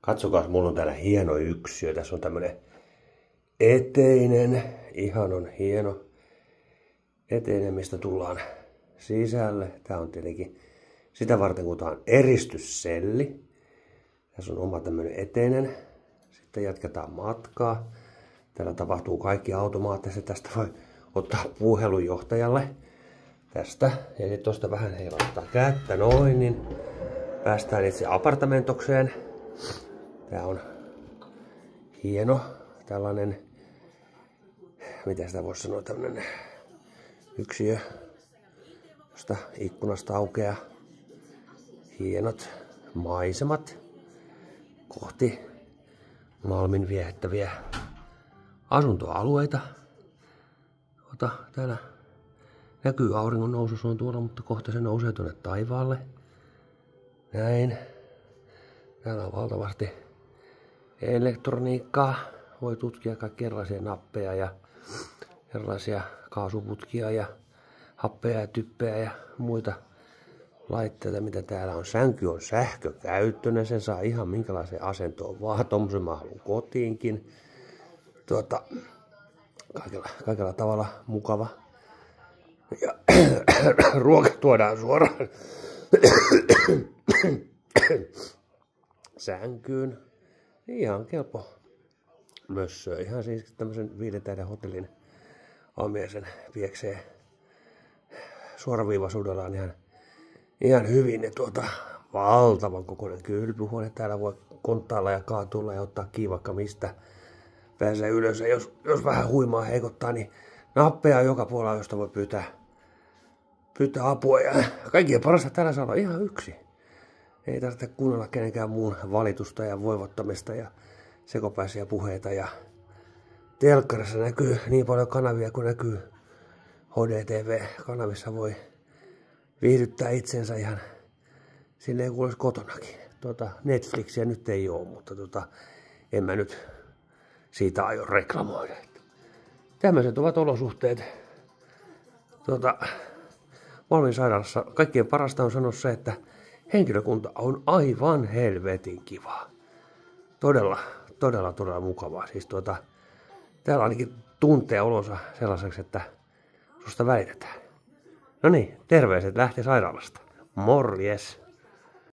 Katsokaa, mulla on täällä hieno yksiö. Tässä on tämmönen eteinen, ihanon hieno eteinen, mistä tullaan sisälle. Tää on tietenkin sitä varten, kun tää on eristysselli. Tässä on oma tämmönen eteinen. Sitten jatketaan matkaa. Täällä tapahtuu kaikki automaattisesti. Tästä voi ottaa puhelun johtajalle. Tästä. Ja sitten tosta vähän heilattaa kättä noin, niin päästään itse apartamentokseen. Tää on hieno tällainen, mitä sitä voisi sanoa, tämmönen yksiö, josta ikkunasta aukeaa hienot maisemat kohti Malmin viehättäviä asuntoalueita. Täällä näkyy auringon nousu, se on tuolla, mutta kohta se nousee tuonne taivaalle. Näin. Täällä on valtavasti elektroniikkaa. Voi tutkia kaikki erilaisia nappeja ja erilaisia kaasuputkia ja happeja ja typpeä ja muita laitteita, mitä täällä on. Sänky on sähkökäyttöinen, sen saa ihan minkälaiseen asentoon vaan. Tommosen mä haluan kotiinkin. Kaikella tavalla mukava. Ja ruoka tuodaan suoraan sänkyyn. Ihan kelpo mössöä. Ihan siis tämmöisen 5 tähden hotellin aamiaisen pieksee suoraviivaisuudellaan ihan hyvin. Ja valtavan kokoinen kylpyhuone. Täällä voi konttailla ja kaatulla ja ottaa kiinni vaikka mistä. Pääsee ylös ja jos vähän huimaa heikottaa, niin nappeja joka puolella, josta voi pyytää apua. Ja kaikkien parasta täällä saa olla ihan yksi. Ei tarvitse kuunnella kenenkään muun valitusta ja voivottamista ja sekopäisiä puheita. Ja telkkarissa näkyy niin paljon kanavia kuin näkyy HDTV-kanavissa. Voi viihdyttää itsensä ihan silleen kuin olisi kotonakin. Netflixiä nyt ei ole, mutta en mä nyt siitä aio reklamoida. Tämmöiset ovat olosuhteet Malmin sairaalassa. Kaikkien parasta on sanoa se, että henkilökunta on aivan helvetin kivaa. Todella mukavaa. Siis täällä ainakin tuntee olonsa sellaiseksi, että susta välitetään. No niin, terveiset lähti sairaalasta. Morjes!